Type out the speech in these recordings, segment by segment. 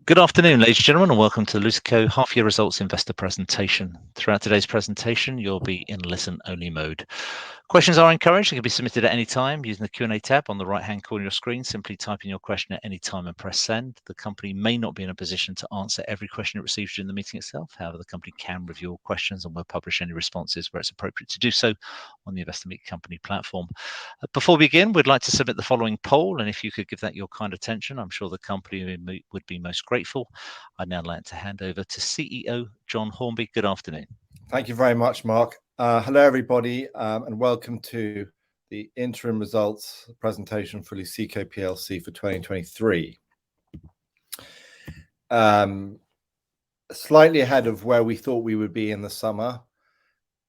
Good afternoon, ladies and gentlemen, and welcome to the LUCECO half-year results investor presentation. Throughout today's presentation, you'll be in listen-only mode. Questions are encouraged and can be submitted at any time using the Q&A tab on the right-hand corner of your screen. Simply type in your question at any time and press send. The company may not be in a position to answer every question it receives during the meeting itself. However, the company can review all questions and will publish any responses where it's appropriate to do so on the Investor Meet Company platform. Before we begin, we'd like to submit the following poll, and if you could give that your kind attention, I'm sure the company would be most grateful. I'd now like to hand over to CEO John Hornby. Good afternoon. Thank you very much, Mark. Hello, everybody, and welcome to the interim results presentation for LUCECO PLC for 2023. Slightly ahead of where we thought we would be in the summer.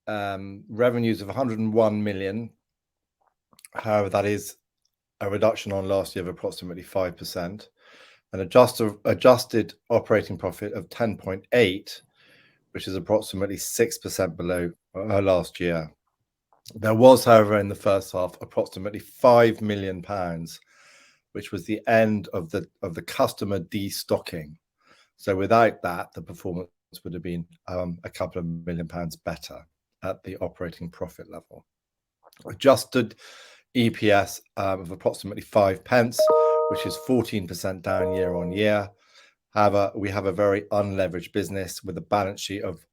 Revenues of 101 million. However, that is a reduction on last year of approximately 5%. An adjusted operating profit of 10.8, which is approximately 6% below last year. There was, however, in the first half, approximately £5 million, which was the end of the customer destocking. So without that, the performance would have been a couple of £1 million better at the operating profit level. Adjusted EPS of approximately 5 pence, which is 14% down year on year. However, we have a very unleveraged business with a balance sheet of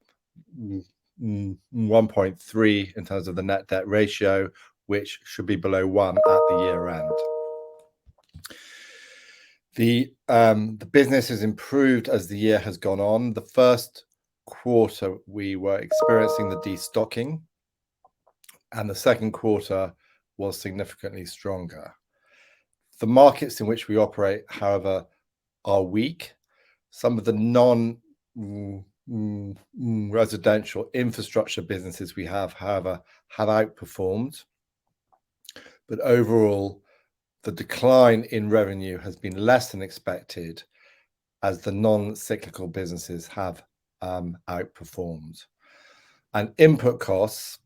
1.3 in terms of the net debt ratio, which should be below 1 at the year end. The business has improved as the year has gone on. The first quarter, we were experiencing the destocking, and the second quarter was significantly stronger. The markets in which we operate, however, are weak. Some of the non-residential infrastructure businesses we have, however, have outperformed. But overall, the decline in revenue has been less than expected as the non-cyclical businesses have outperformed. And input costs,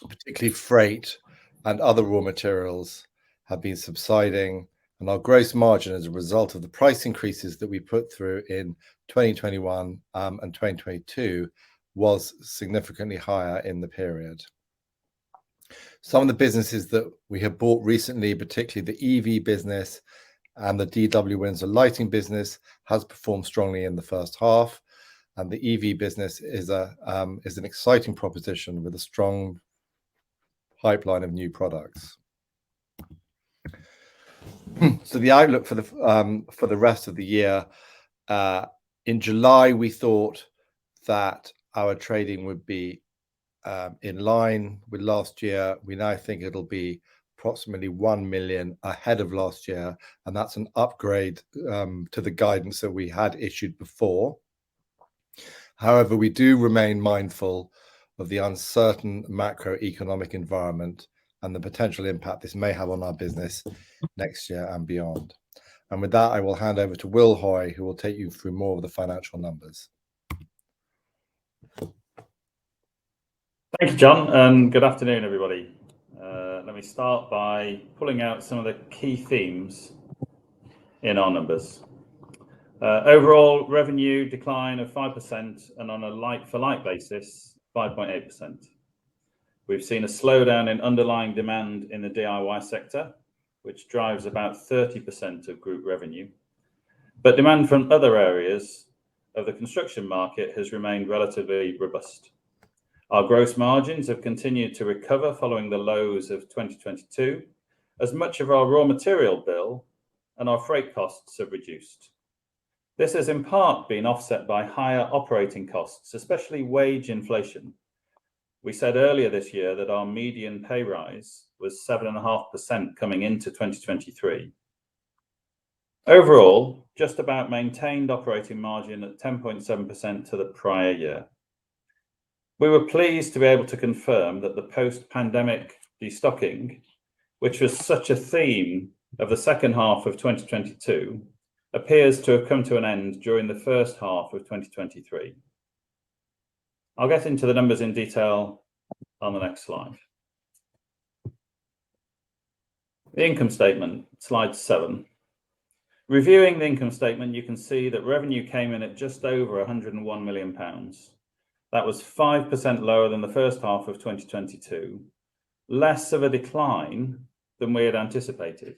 particularly freight and other raw materials, have been subsiding, and our gross margin as a result of the price increases that we put through in 2021 and 2022 was significantly higher in the period. Some of the businesses that we have bought recently, particularly the EV business and the DW Windsor lighting business, has performed strongly in the first half, and the EV business is an exciting proposition with a strong pipeline of new products. So the outlook for the rest of the year, in July, we thought that our trading would be in line with last year. We now think it'll be approximately 1 million ahead of last year, and that's an upgrade to the guidance that we had issued before. However, we do remain mindful of the uncertain macroeconomic environment and the potential impact this may have on our business next year and beyond. And with that, I will hand over to Will Hoy, who will take you through more of the financial numbers. Thank you, John, and good afternoon, everybody. Let me start by pulling out some of the key themes in our numbers. Overall revenue decline of 5%, and on a like-for-like basis, 5.8%. We've seen a slowdown in underlying demand in the DIY sector, which drives about 30% of group revenue. But demand from other areas of the construction market has remained relatively robust. Our gross margins have continued to recover following the lows of 2022, as much of our raw material bill and our freight costs have reduced. This has in part been offset by higher operating costs, especially wage inflation. We said earlier this year that our median pay rise was 7.5% coming into 2023. Overall, just about maintained operating margin at 10.7% to the prior year. We were pleased to be able to confirm that the post-pandemic destocking, which was such a theme of the second half of 2022, appears to have come to an end during the first half of 2023. I'll get into the numbers in detail on the next slide. The income statement, slide 7. Reviewing the income statement, you can see that revenue came in at just over £101 million. That was 5% lower than the first half of 2022, less of a decline than we had anticipated.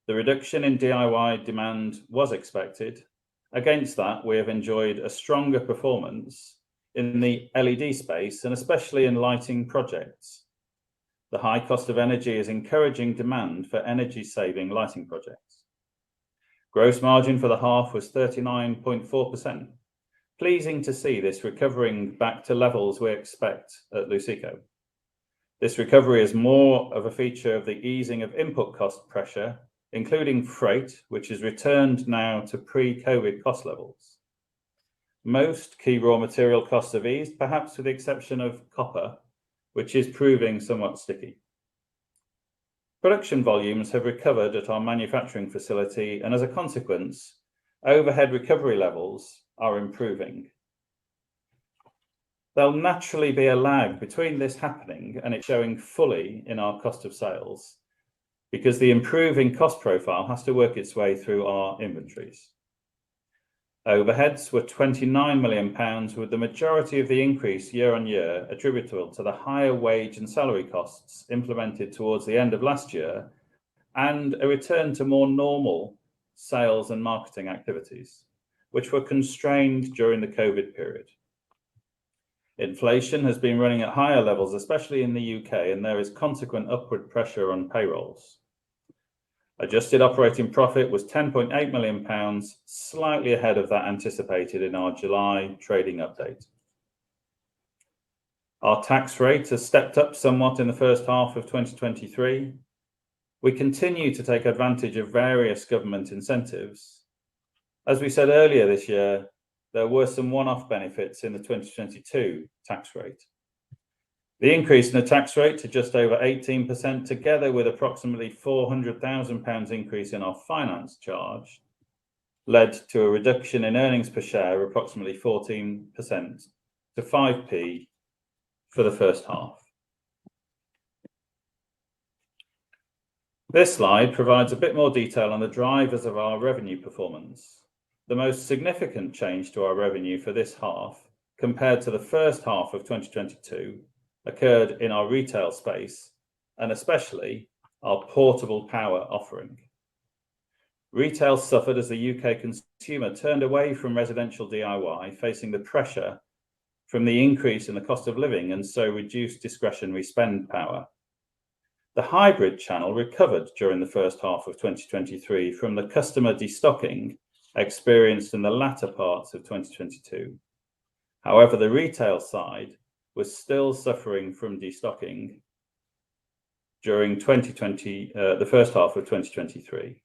The reduction in DIY demand was expected. Against that, we have enjoyed a stronger performance in the LED space and especially in lighting projects. The high cost of energy is encouraging demand for energy-saving lighting projects. Gross margin for the half was 39.4%. Pleasing to see this recovering back to levels we expect at LUCECO. This recovery is more of a feature of the easing of input cost pressure, including freight, which has returned now to pre-COVID cost levels. Most key raw material costs have eased, perhaps with the exception of copper, which is proving somewhat sticky. Production volumes have recovered at our manufacturing facility, and as a consequence, overhead recovery levels are improving. There'll naturally be a lag between this happening and it showing fully in our cost of sales, because the improving cost profile has to work its way through our inventories. Overheads were £29 million, with the majority of the increase year on year attributable to the higher wage and salary costs implemented towards the end of last year and a return to more normal sales and marketing activities, which were constrained during the COVID period. Inflation has been running at higher levels, especially in the UK, and there is consequent upward pressure on payrolls. Adjusted operating profit was £10.8 million, slightly ahead of that anticipated in our July trading update. Our tax rate has stepped up somewhat in the first half of 2023. We continue to take advantage of various government incentives. As we said earlier this year, there were some one-off benefits in the 2022 tax rate. The increase in the tax rate to just over 18%, together with approximately £400,000 increase in our finance charge, led to a reduction in earnings per share of approximately 14% to 5p for the first half. This slide provides a bit more detail on the drivers of our revenue performance. The most significant change to our revenue for this half, compared to the first half of 2022, occurred in our retail space, and especially our portable power offering. Retail suffered as the UK consumer turned away from residential DIY, facing the pressure from the increase in the cost of living and so reduced discretionary spend power. The hybrid channel recovered during the first half of 2023 from the customer destocking experienced in the latter parts of 2022. However, the retail side was still suffering from destocking during the first half of 2023.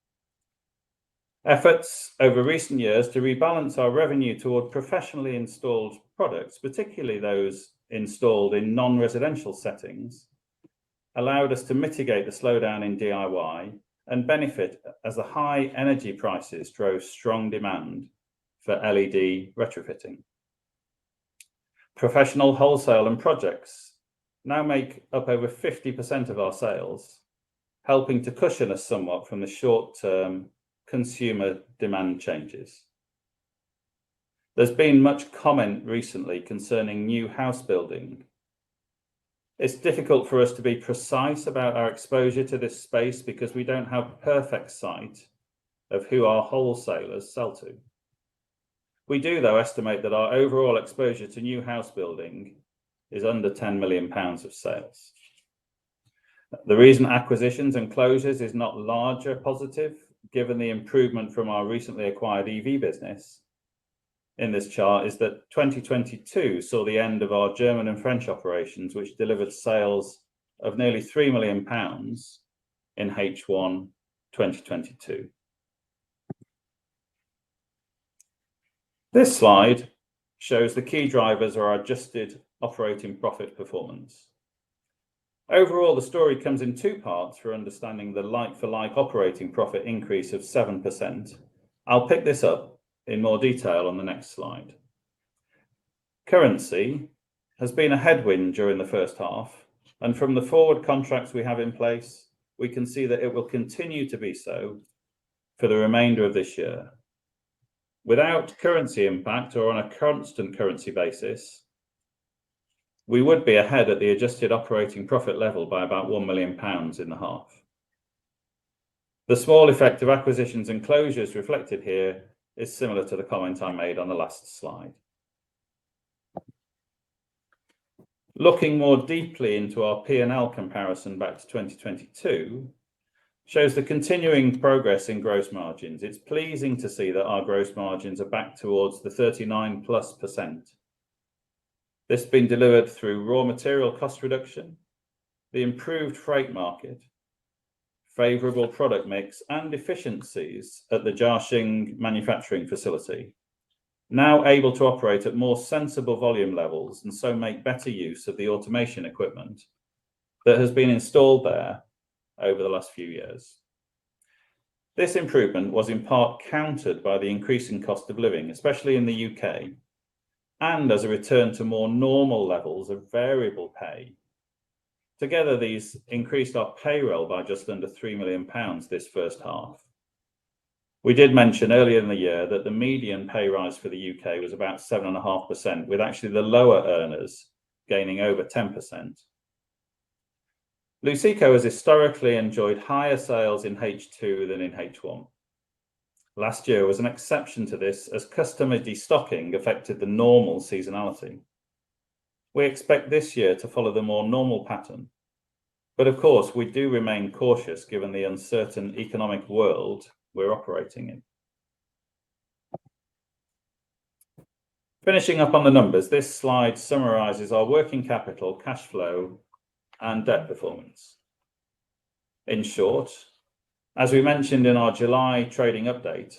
Efforts over recent years to rebalance our revenue toward professionally installed products, particularly those installed in non-residential settings, allowed us to mitigate the slowdown in DIY and benefit as the high energy prices drove strong demand for LED retrofitting. Professional wholesale and projects now make up over 50% of our sales, helping to cushion us somewhat from the short-term consumer demand changes. There's been much comment recently concerning new house building. It's difficult for us to be precise about our exposure to this space because we don't have perfect sight of who our wholesalers sell to. We do, though, estimate that our overall exposure to new house building is under £10 million of sales. The recent acquisitions and closures is not larger positive, given the improvement from our recently acquired EV business. In this chart is that 2022 saw the end of our German and French operations, which delivered sales of nearly £3 million in H1 2022. This slide shows the key drivers of our adjusted operating profit performance. Overall, the story comes in two parts for understanding the like-for-like operating profit increase of 7%. I'll pick this up in more detail on the next slide. Currency has been a headwind during the first half, and from the forward contracts we have in place, we can see that it will continue to be so for the remainder of this year. Without currency impact or on a constant currency basis, we would be ahead at the adjusted operating profit level by about £1 million in the half. The small effect of acquisitions and closures reflected here is similar to the comment I made on the last slide. Looking more deeply into our P&L comparison back to 2022 shows the continuing progress in gross margins. It's pleasing to see that our gross margins are back towards the 39+%. This has been delivered through raw material cost reduction, the improved freight market, favourable product mix and efficiencies at the Jiaxing manufacturing facility, now able to operate at more sensible volume levels and so make better use of the automation equipment that has been installed there over the last few years. This improvement was in part countered by the increasing cost of living, especially in the UK, and as a return to more normal levels of variable pay. Together, these increased our payroll by just under £3 million this first half. We did mention earlier in the year that the median pay rise for the UK was about 7.5%, with actually the lower earners gaining over 10%. LUCECO has historically enjoyed higher sales in H2 than in H1. Last year was an exception to this as customer destocking affected the normal seasonality. We expect this year to follow the more normal pattern, but of course we do remain cautious given the uncertain economic world we're operating in. Finishing up on the numbers, this slide summarises our working capital, cash flow and debt performance. In short, as we mentioned in our July trading update,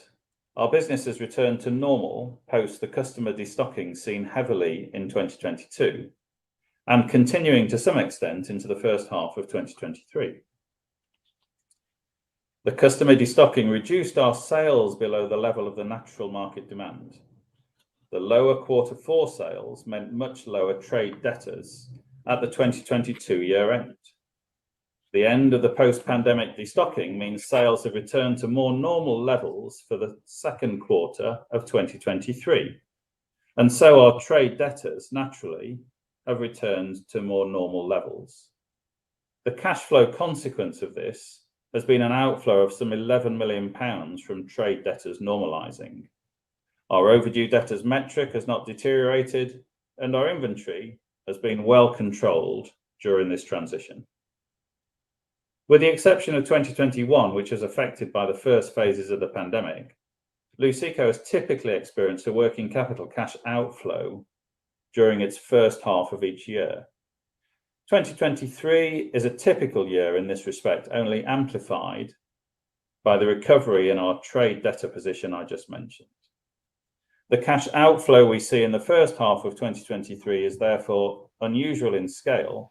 our business has returned to normal post the customer destocking seen heavily in 2022 and continuing to some extent into the first half of 2023. The customer destocking reduced our sales below the level of the natural market demand. The lower Q4 sales meant much lower trade debtors at the 2022 year end. The end of the post-pandemic destocking means sales have returned to more normal levels for the second quarter of 2023. And so our trade debtors naturally have returned to more normal levels. The cash flow consequence of this has been an outflow of some £11 million from trade debtors normalising. Our overdue debtors metric has not deteriorated and our inventory has been well controlled during this transition. With the exception of 2021, which was affected by the first phases of the pandemic, LUCECO has typically experienced a working capital cash outflow during its first half of each year. 2023 is a typical year in this respect, only amplified by the recovery in our trade debtor position I just mentioned. The cash outflow we see in the first half of 2023 is therefore unusual in scale,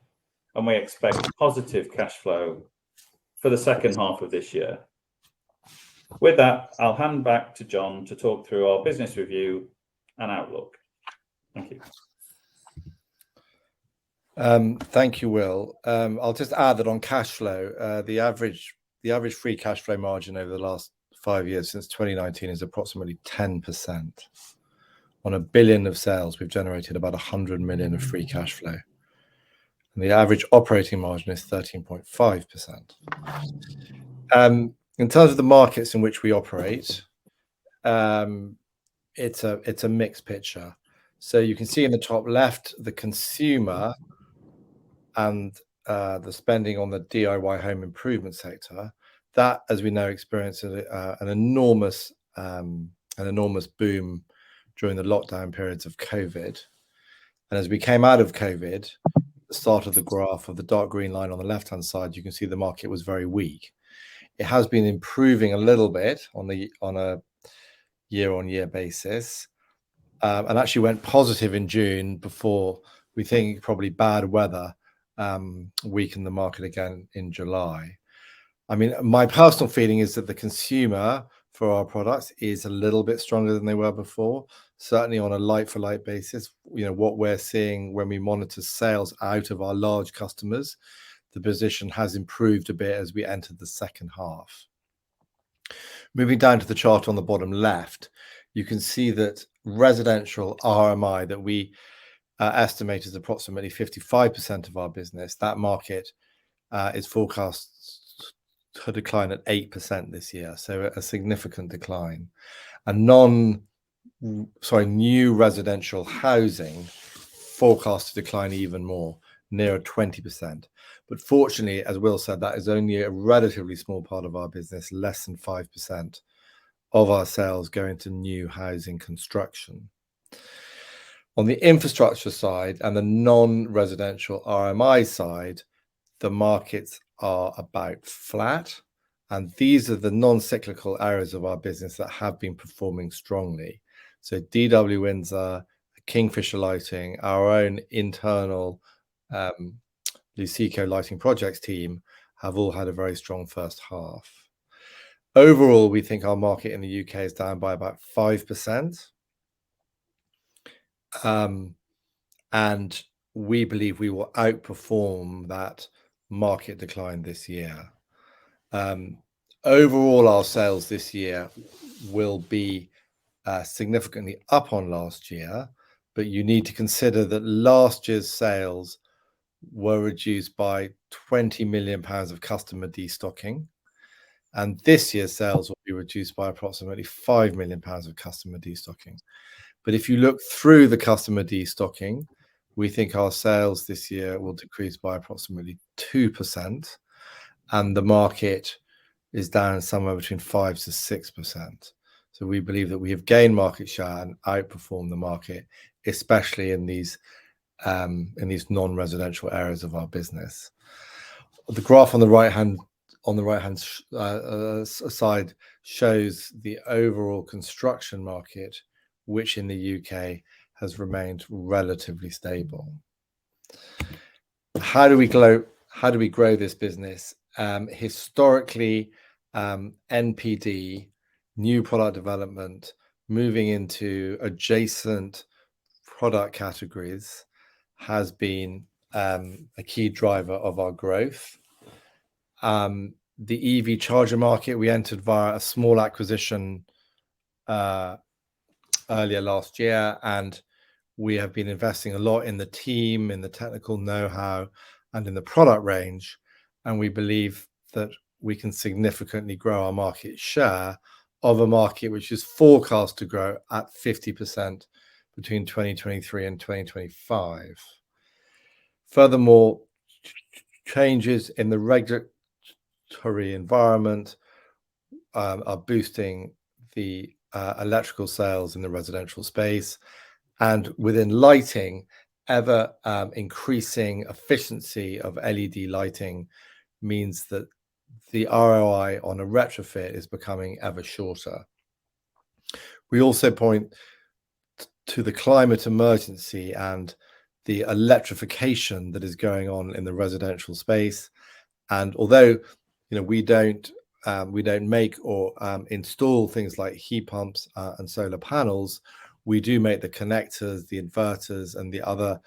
and we expect positive cash flow for the second half of this year. With that, I'll hand back to John to talk through our business review and outlook. Thank you. Thank you, Will. I'll just add that on cash flow, the average free cash flow margin over the last 5 years since 2019 is approximately 10%. On £1 billion of sales, we've generated about 100 million of free cash flow. And the average operating margin is 13.5%. In terms of the markets in which we operate, it's a mixed picture. So you can see in the top left, the consumer and the spending on the DIY home improvement sector, that, as we know, experienced an enormous boom during the lockdown periods of COVID. And as we came out of COVID, the start of the graph of the dark green line on the left-hand side, you can see the market was very weak. It has been improving a little bit on a year-on-year basis, and actually went positive in June before we think probably bad weather weakened the market again in July. I mean, my personal feeling is that the consumer for our products is a little bit stronger than they were before, certainly on a like-for-like basis. You know, what we're seeing when we monitor sales out of our large customers, the position has improved a bit as we entered the second half. Moving down to the chart on the bottom left, you can see that residential RMI that we estimate is approximately 55% of our business. That market is forecast to decline at 8% this year, so a significant decline. And new residential housing forecast to decline even more, near 20%. But fortunately, as Will said, that is only a relatively small part of our business, less than 5% of our sales go into new housing construction. On the infrastructure side and the non-residential RMI side, the markets are about flat. And these are the non-cyclical areas of our business that have been performing strongly. So DW Windsor, Kingfisher Lighting, our own internal LUCECO Lighting Projects team have all had a very strong first half. Overall, we think our market in the UK is down by about 5%. And we believe we will outperform that market decline this year. Overall, our sales this year will be significantly up on last year, but you need to consider that last year's sales were reduced by £20 million of customer destocking, and this year's sales will be reduced by approximately £5 million of customer destocking. But if you look through the customer destocking, we think our sales this year will decrease by approximately 2%, and the market is down somewhere between 5 to 6%. So we believe that we have gained market share and outperformed the market, especially in these non-residential areas of our business. The graph on the right hand side shows the overall construction market, which in the UK has remained relatively stable. How do we grow this business? Historically, NPD, new product development, moving into adjacent product categories has been a key driver of our growth. The EV charger market, we entered via a small acquisition earlier last year, and we have been investing a lot in the team, in the technical know-how, and in the product range. And we believe that we can significantly grow our market share of a market which is forecast to grow at 50% between 2023 and 2025. Furthermore, changes in the regulatory environment are boosting the electrical sales in the residential space, and within lighting, ever increasing efficiency of LED lighting means that the ROI on a retrofit is becoming ever shorter. We also point to the climate emergency and the electrification that is going on in the residential space. And although we don't make or install things like heat pumps and solar panels, we do make the connectors, the inverters, and the other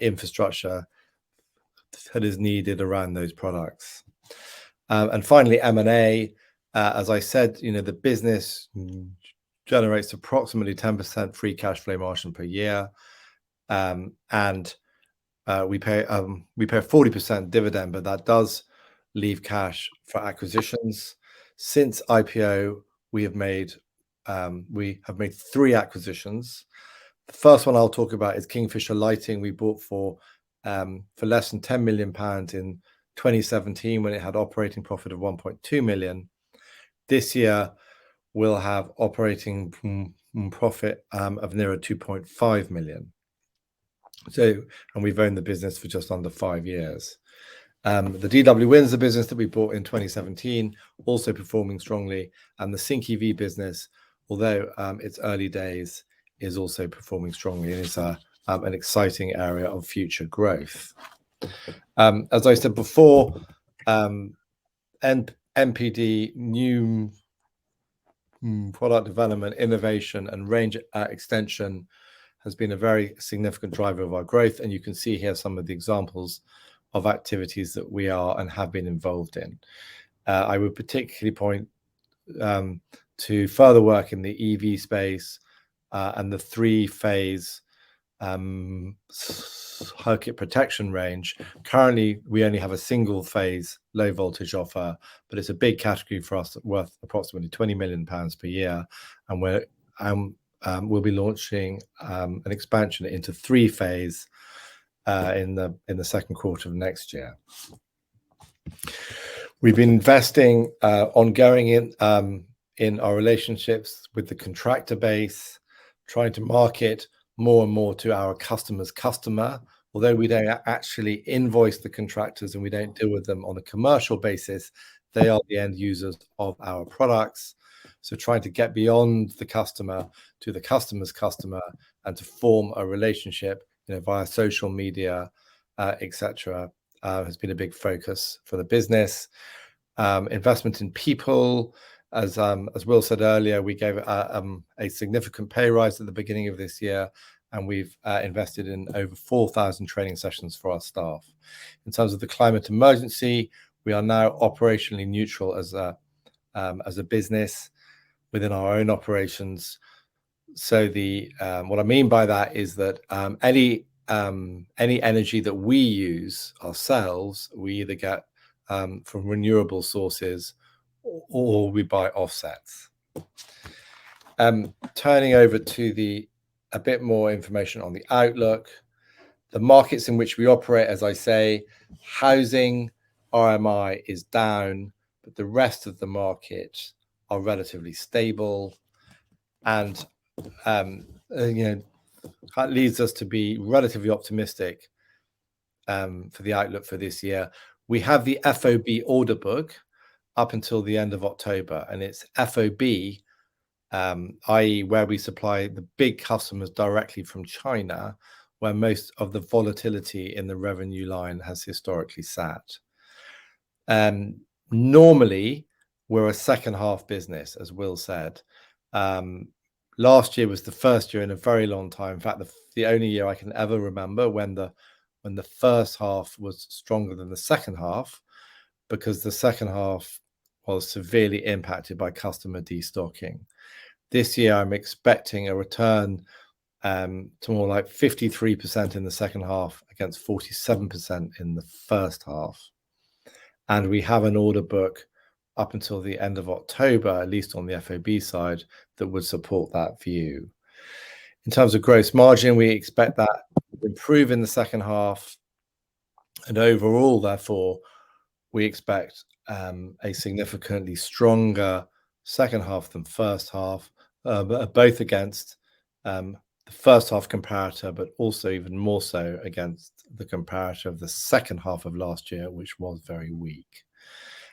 infrastructure that is needed around those products. And finally, M&A. As I said, the business generates approximately 10% free cash flow margin per year, and we pay a 40% dividend, but that does leave cash for acquisitions. Since IPO, we have made 3 acquisitions. The first one I'll talk about is Kingfisher Lighting. We bought for less than £10 million in 2017 when it had operating profit of 1.2 million. This year we'll have operating profit of nearer 2.5 million. And we've owned the business for just under 5 years. The DW Windsor business that we bought in 2017 also performing strongly, and the Sync EV business, although it's early days, is also performing strongly and is an exciting area of future growth. As I said before, NPD, new product development, innovation, and range extension has been a very significant driver of our growth. And you can see here some of the examples of activities that we are and have been involved in. I would particularly point to further work in the EV space and the three-phase circuit protection range. Currently, we only have a single-phase low voltage offer, but it's a big category for us, worth approximately £20 million per year, and we'll be launching an expansion into three-phase in the second quarter of next year. We've been investing ongoing in our relationships with the contractor base, trying to market more and more to our customer's customer. Although we don't actually invoice the contractors and we don't deal with them on a commercial basis, they are the end users of our products. So trying to get beyond the customer to the customer's customer and to form a relationship, via social media, etc., has been a big focus for the business. Investment in people, as Will said earlier, we gave a significant pay rise at the beginning of this year, and we've invested in over 4,000 training sessions for our staff. In terms of the climate emergency, we are now operationally neutral as a business within our own operations. So what I mean by that is that any energy that we use ourselves, we either get from renewable sources or we buy offsets. Turning over to a bit more information on the outlook. The markets in which we operate, as I say, housing, RMI is down, but the rest of the market are relatively stable, and that leads us to be relatively optimistic for the outlook for this year. We have the FOB order book up until the end of October, and it's FOB, i.e. where we supply the big customers directly from China, where most of the volatility in the revenue line has historically sat. Normally, we're a second half business, as Will said. Last year was the first year in a very long time, in fact, the only year I can ever remember when the first half was stronger than the second half, because the second half was severely impacted by customer destocking. This year, I'm expecting a return to more like 53% in the second half against 47% in the first half. And we have an order book up until the end of October, at least on the FOB side, that would support that view. In terms of gross margin, we expect that to improve in the second half. And overall, therefore, we expect a significantly stronger second half than first half, both against the first half comparator, but also even more so against the comparator of the second half of last year, which was very weak.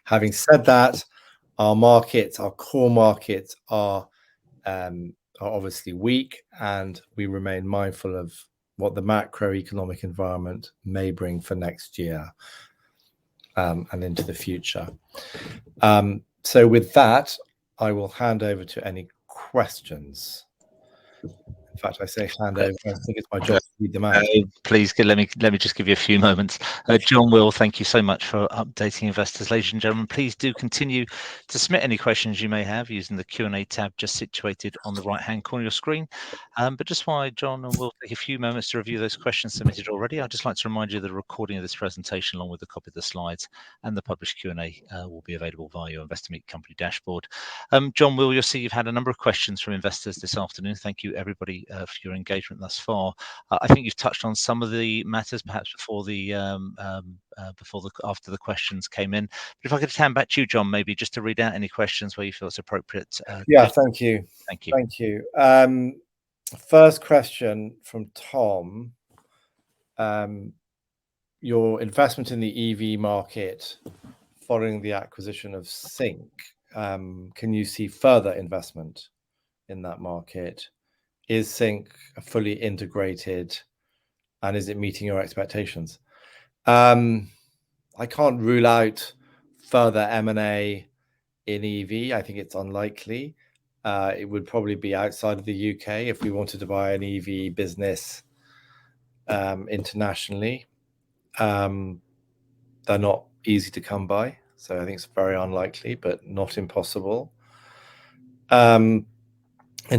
Having said that, our markets, our core markets are obviously weak, and we remain mindful of what the macroeconomic environment may bring for next year and into the future. So with that, I will hand over to any questions. In fact, I say hand over. I think it's my job to read them out. Please, let me just give you a few moments. John, Will, thank you so much for updating investors. Ladies and gentlemen, please do continue to submit any questions you may have using the Q&A tab just situated on the right-hand corner of your screen. But just while John and Will take a few moments to review those questions submitted already, I'd just like to remind you that a recording of this presentation, along with a copy of the slides and the published Q&A, will be available via your Investor Meet Company dashboard. John, Will, you'll see you've had a number of questions from investors this afternoon. Thank you, everybody, for your engagement thus far. I think you've touched on some of the matters perhaps after the questions came in. But if I could just hand back to you, John, maybe just to read out any questions where you feel it's appropriate. Yeah, thank you. Thank you. Thank you. First question from Tom. Your investment in the EV market following the acquisition of Sync, can you see further investment in that market? Is Sync fully integrated, and is it meeting your expectations? I can't rule out further M&A in EV. I think it's unlikely. It would probably be outside of the UK if we wanted to buy an EV business internationally. They're not easy to come by, so I think it's very unlikely, but not impossible. In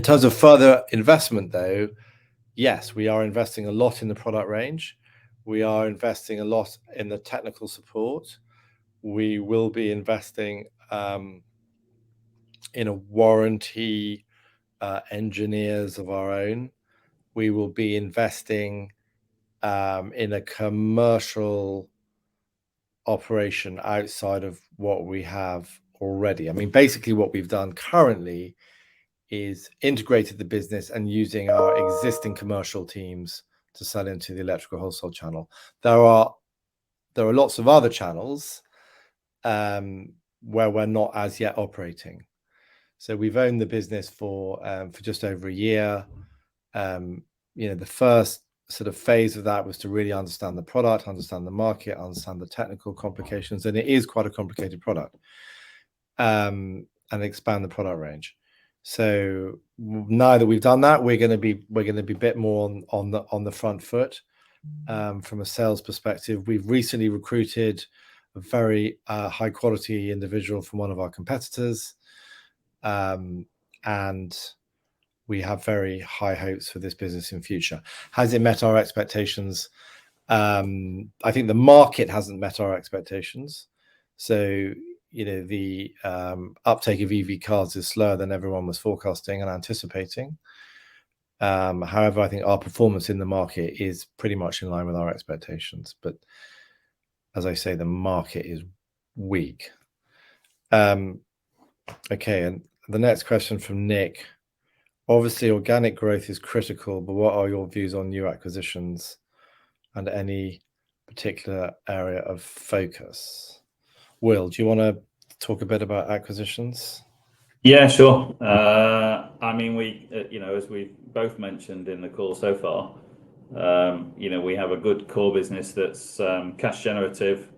terms of further investment, though, yes, we are investing a lot in the product range. We are investing a lot in the technical support. We will be investing in a warranty engineers of our own. We will be investing in a commercial operation outside of what we have already. I mean, basically what we've done currently is integrated the business and using our existing commercial teams to sell into the electrical wholesale channel. There are lots of other channels where we're not as yet operating. So we've owned the business for just over a year. The first sort of phase of that was to really understand the product, understand the market, understand the technical complications, and it is quite a complicated product, and expand the product range. So now that we've done that, we're going to be a bit more on the front foot from a sales perspective. We've recently recruited a very high quality individual from one of our competitors, and we have very high hopes for this business in future. Has it met our expectations? I think the market hasn't met our expectations. So the uptake of EV cars is slower than everyone was forecasting and anticipating. However, I think our performance in the market is pretty much in line with our expectations. But as I say, the market is weak. Okay, and the next question from Nick. Obviously, organic growth is critical, but what are your views on new acquisitions and any particular area of focus? Will, do you want to talk a bit about acquisitions? Yeah, sure. I mean, we, as we've both mentioned in the call so far, we have a good core business that's cash generative.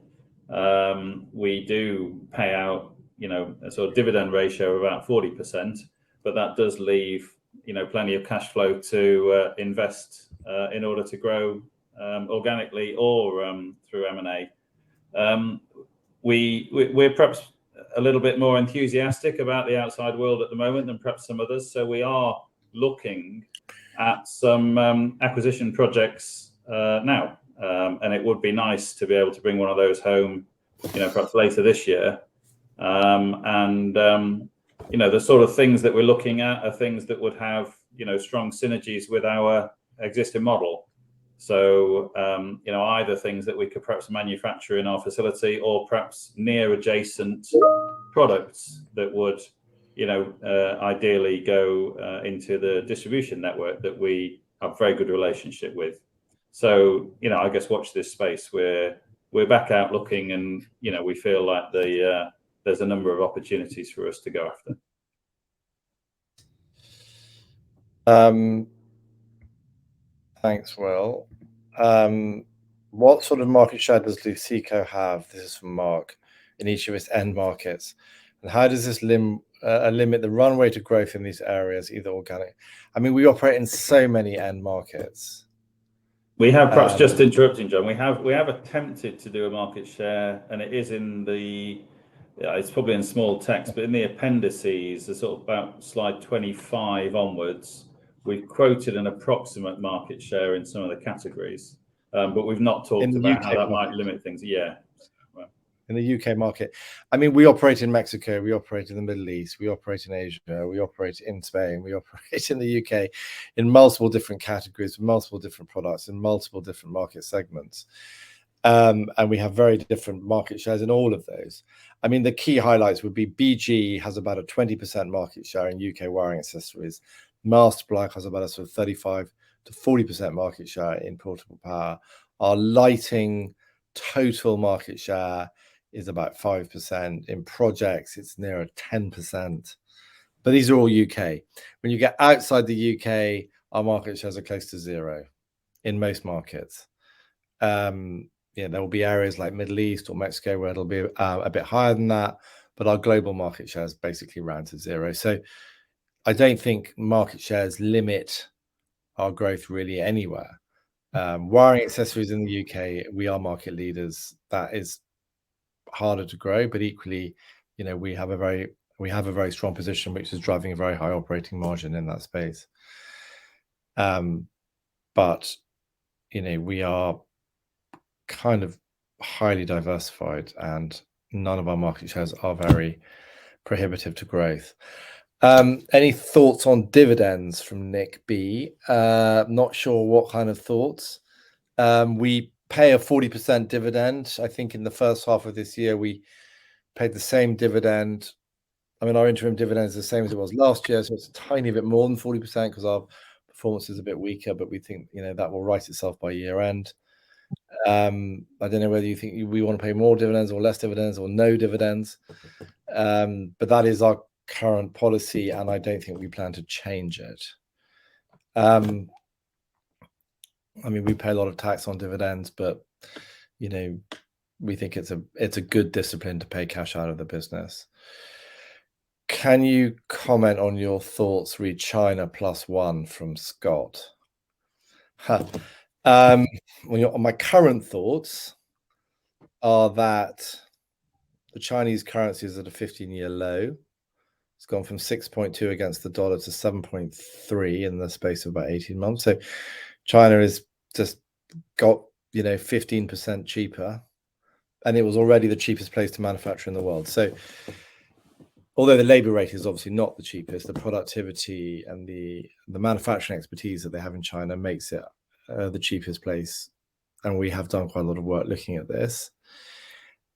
We do pay out, a sort of dividend ratio of about 40%, but that does leave, plenty of cash flow to invest in order to grow organically or through M&A. We're perhaps a little bit more enthusiastic about the outside world at the moment than perhaps some others. So we are looking at some acquisition projects now, and it would be nice to be able to bring one of those home, perhaps later this year. The sort of things that we're looking at are things that would have, strong synergies with our existing model. So, either things that we could perhaps manufacture in our facility or perhaps near adjacent products that would, ideally go into the distribution network that we have a very good relationship with. So, I guess watch this space. We're back out looking, and, we feel like there's a number of opportunities for us to go after. Thanks, Will. What sort of market share does LUCECO have? This is from Mark, in each of its end markets. And how does this limit the runway to growth in these areas, either organic? I mean, we operate in so many end markets. We have, perhaps just interrupting, John, we have attempted to do a market share, and it is it's probably in small text, but in the appendices, the sort of about slide 25 onwards, we've quoted an approximate market share in some of the categories, but we've not talked about how that might limit things. Yeah. In the UK market, I mean, we operate in Mexico, we operate in the Middle East, we operate in Asia, we operate in Spain, we operate in the UK, in multiple different categories, multiple different products, in multiple different market segments. And we have very different market shares in all of those. I mean, the key highlights would be BG has about a 20% market share in UK wiring accessories. Master Black has about a sort of 35 to 40% market share in portable power. Our lighting total market share is about 5%. In projects, it's nearer 10%. But these are all UK. When you get outside the UK, our market shares are close to zero in most markets. There will be areas like Middle East or Mexico where it'll be a bit higher than that, but our global market share is basically round to zero. So I don't think market shares limit our growth really anywhere. Wiring accessories in the UK, we are market leaders. That is harder to grow, but equally, we have a very We have a very strong position, which is driving a very high operating margin in that space. But we are kind of highly diversified, and none of our market shares are very prohibitive to growth. Any thoughts on dividends from Nick B? Not sure what kind of thoughts. We pay a 40% dividend. I think in the first half of this year, we paid the same dividend. I mean, our interim dividend is the same as it was last year, so it's a tiny bit more than 40% because our performance is a bit weaker, but we think that will right itself by year end. I don't know whether you think we want to pay more dividends or less dividends or no dividends, but that is our current policy, and I don't think we plan to change it. I mean, we pay a lot of tax on dividends, but we think it's a good discipline to pay cash out of the business. Can you comment on your thoughts re China +1 from Scott? Well, my current thoughts are that the Chinese currency is at a 15-year low. It's gone from 6.2 against the dollar to 7.3 in the space of about 18 months. So China has just got 15% cheaper, and it was already the cheapest place to manufacture in the world. So although the labor rate is obviously not the cheapest, the productivity and the manufacturing expertise that they have in China makes it the cheapest place. And we have done quite a lot of work looking at this.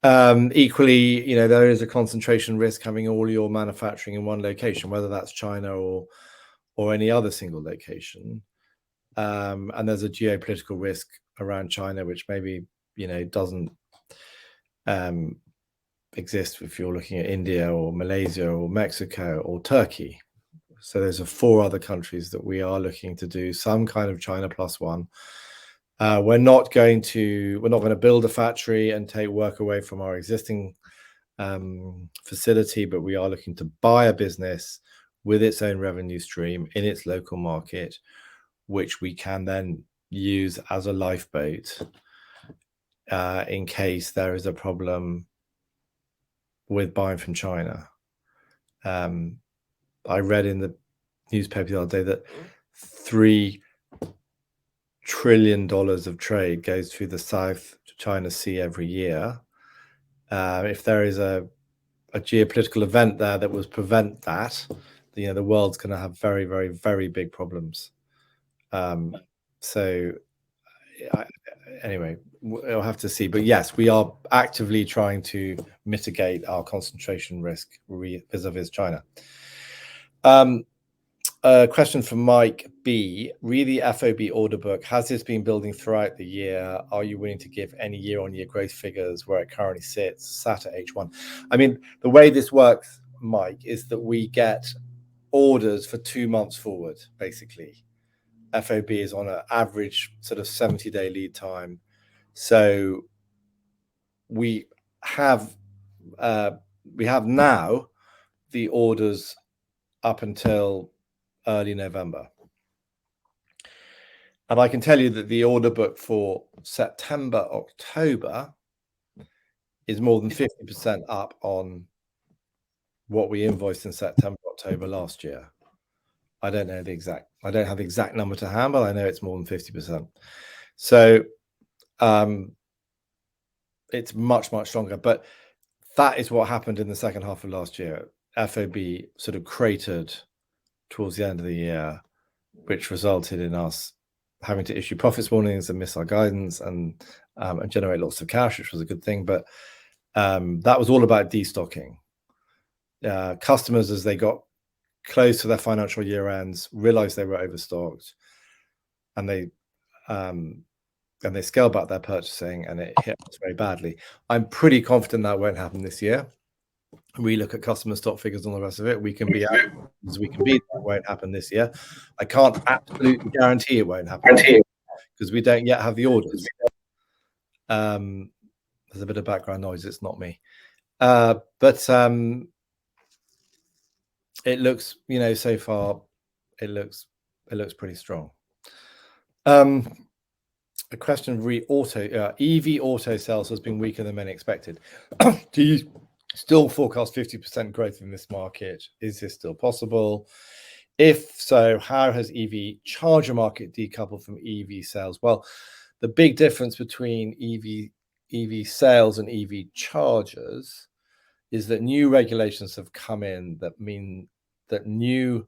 Equally, there is a concentration risk having all your manufacturing in one location, whether that's China or any other single location. And there's a geopolitical risk around China, which maybe doesn't exist if you're looking at India or Malaysia or Mexico or Turkey. So there's 4 other countries that we are looking to do some kind of China +1. We're not going to build a factory and take work away from our existing facility, but we are looking to buy a business with its own revenue stream in its local market, which we can then use as a lifeboat in case there is a problem with buying from China. I read in the newspaper the other day that $3 trillion of trade goes through the South China Sea every year. If there is a geopolitical event there that would prevent that, the world's going to have very, very, very big problems. Anyway, we'll have to see. But yes, we are actively trying to mitigate our concentration risk vis-a-vis China. A question from Mike B. Re the FOB order book, has this been building throughout the year? Are you willing to give any year-on-year growth figures where it currently sits, SAT at H1? I mean, the way this works, Mike, is that we get orders for 2 months forward, basically. FOB is on an average sort of 70-day lead time. So we have now the orders up until early November. And I can tell you that the order book for September, October is more than 50% up on what we invoiced in September, October last year. I don't have the exact number to hand, but I know it's more than 50%. So it's much, much stronger. But that is what happened in the second half of last year. FOB sort of cratered towards the end of the year, which resulted in us having to issue profits warnings and miss our guidance and generate lots of cash, which was a good thing. But that was all about destocking. Customers, as they got close to their financial year ends, realized they were overstocked, and they scaled back their purchasing, and it hit us very badly. I'm pretty confident that won't happen this year. We look at customer stock figures and all the rest of it. We can be out as we can be. That won't happen this year. I can't absolutely guarantee it won't happen because we don't yet have the orders. There's a bit of background noise. It's not me. But it looks, so far, it looks pretty strong. A question re EV auto sales has been weaker than many expected. Do still forecast 50% growth in this market. Is this still possible? If so, how has EV charger market decoupled from EV sales? Well, the big difference between EV sales and EV chargers is that new regulations have come in that mean that new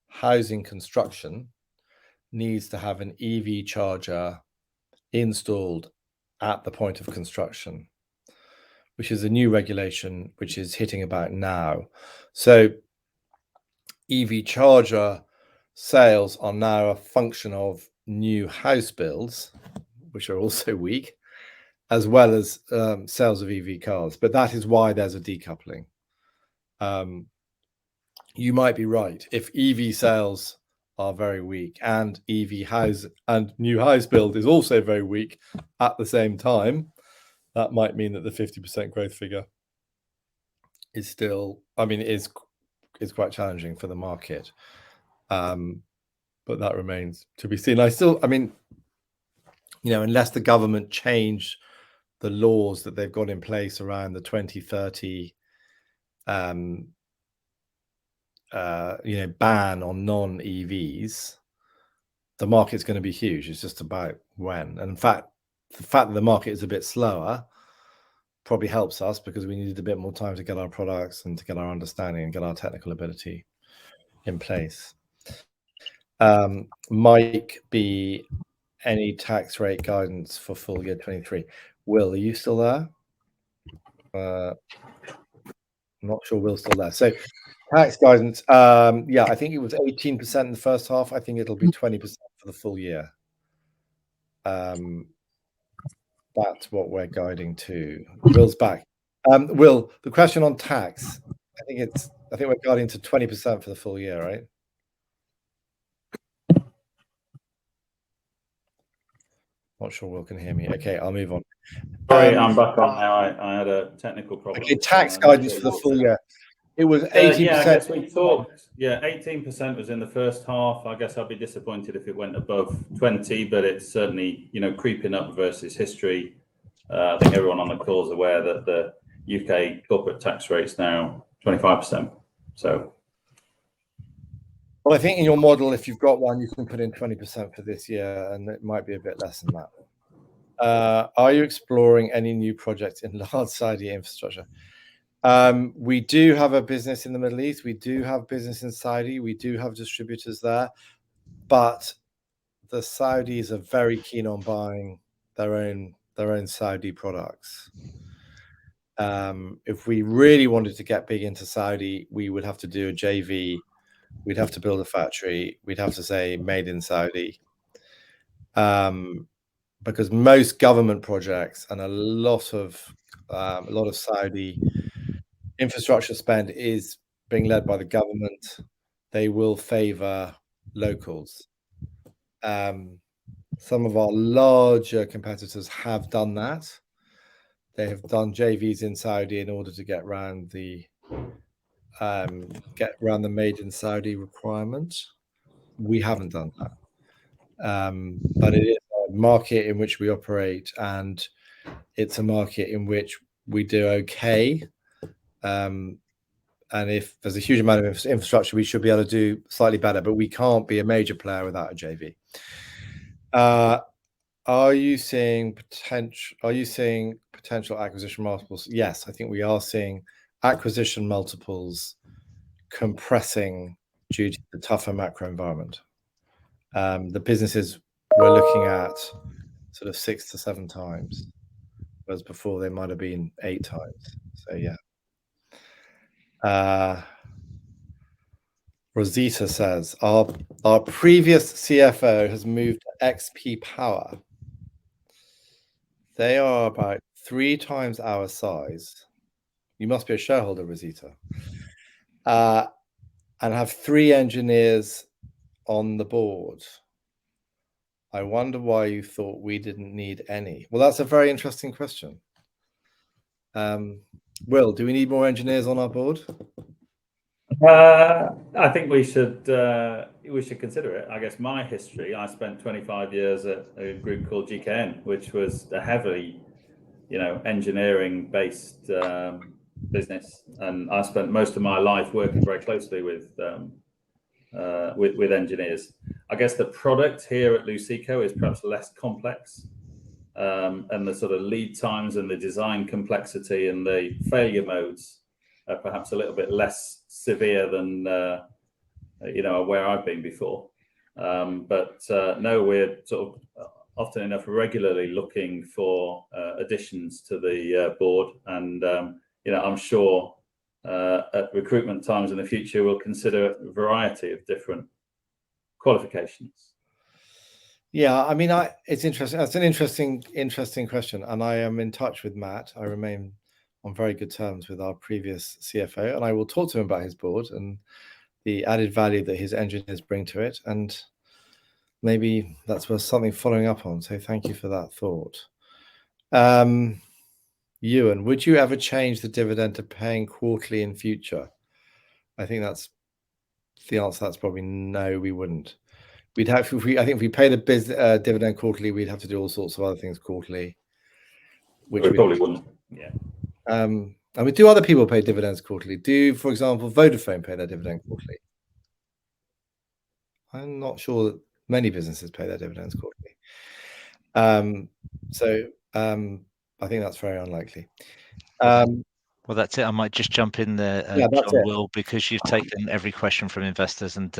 housing construction needs to have an EV charger installed at the point of construction, which is a new regulation which is hitting about now. So EV charger sales are now a function of new house builds, which are also weak, as well as sales of EV cars. But that is why there's a decoupling. You might be right. If EV sales are very weak and EV house and new house build is also very weak at the same time, that might mean that the 50% growth figure is still, is quite challenging for the market. But that remains to be seen. Unless the government change the laws that they've got in place around the 2030 ban on non-EVs, the market's going to be huge. It's just about when. And in fact, the fact that the market is a bit slower probably helps us because we needed a bit more time to get our products and to get our understanding and get our technical ability in place. Mike B, any tax rate guidance for full year 23? Will, are you still there? I'm not sure Will's still there. So tax guidance, I think it was 18% in the first half. I think it'll be 20% for the full year. That's what we're guiding to. Will's back. Will, the question on tax, I think we're guiding to 20% for the full year, right? Not sure Will can hear me. Okay, I'll move on. Sorry, I'm back on now. I had a technical problem. Okay, tax guidance for the full year. It was 18%. Yeah, I guess we talked. Yeah, 18% was in the first half. I guess I'd be disappointed if it went above 20, but it's certainly, creeping up versus history. I think everyone on the call is aware that the UK corporate tax rate's now 25%. So. Well, I think in your model, if you've got one, you can put in 20% for this year, and it might be a bit less than that. Are you exploring any new projects in large Saudi infrastructure? We do have a business in the Middle East. We do have business in Saudi. We do have distributors there, but the Saudis are very keen on buying their own Saudi products. If we really wanted to get big into Saudi, we would have to do a JV. We'd have to build a factory. We'd have to say made in Saudi, because most government projects and a lot of Saudi infrastructure spend is being led by the government. They will favor locals. Some of our larger competitors have done that. They have done JVs in Saudi in order to get around the made in Saudi requirement. We haven't done that. But it is a market in which we operate, and it's a market in which we do okay. And if there's a huge amount of infrastructure, we should be able to do slightly better, but we can't be a major player without a JV. Are you seeing potential acquisition multiples? Yes, I think we are seeing acquisition multiples compressing due to the tougher macro environment. The businesses we're looking at sort of 6 to 7 times, whereas before they might have been 8 times. So yeah. Rosita says, our previous CFO has moved to XP Power. They are about 3 times our size. You must be a shareholder, Rosita. And have 3 engineers on the board. I wonder why you thought we didn't need any. Well, that's a very interesting question. Will, do we need more engineers on our board? I think we should consider it. I guess my history, I spent 25 years at a group called GKN, which was a heavily, engineering based business, and I spent most of my life working very closely with engineers. I guess the product here at LUCECO is perhaps less complex, and the sort of lead times and the design complexity and the failure modes are perhaps a little bit less severe than where I've been before. No, we're sort of often enough regularly looking for additions to the board, and I'm sure at recruitment times in the future we'll consider a variety of different qualifications. Yeah, I mean, it's interesting. That's an interesting question, and I am in touch with Matt. I remain on very good terms with our previous CFO, and I will talk to him about his board and the added value that his engineers bring to it, and maybe that's worth something following up on. So thank you for that thought. Ewan, would you ever change the dividend to paying quarterly in future? I think that's the answer. That's probably no, we wouldn't. We'd have, I think if we paid a dividend quarterly, we'd have to do all sorts of other things quarterly, which we probably wouldn't. Yeah. And we do. Other people pay dividends quarterly. For example, Vodafone pay their dividend quarterly? I'm not sure that many businesses pay their dividends quarterly. I think that's very unlikely. Well, that's it. I might just jump in there, Yeah, that's John, it. Will, because you've taken every question from investors, and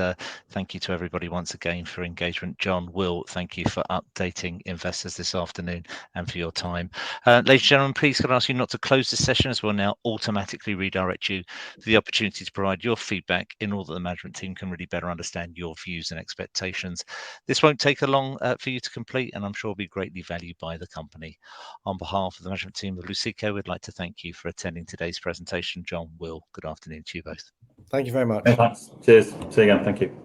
thank you to everybody once again for engagement. John, Will, thank you for updating investors this afternoon and for your time. Ladies and gentlemen, please can I ask you not to close the session, as we'll now automatically redirect you to the opportunity to provide your feedback in order that the management team can really better understand your views and expectations. This won't take long for you to complete, and I'm sure will be greatly valued by the company. On behalf of the management team of LUCECO, we'd like to thank you for attending today's presentation. John, Will, good afternoon to you both. Thank you very much. Thanks. Cheers. See you again. Thank you.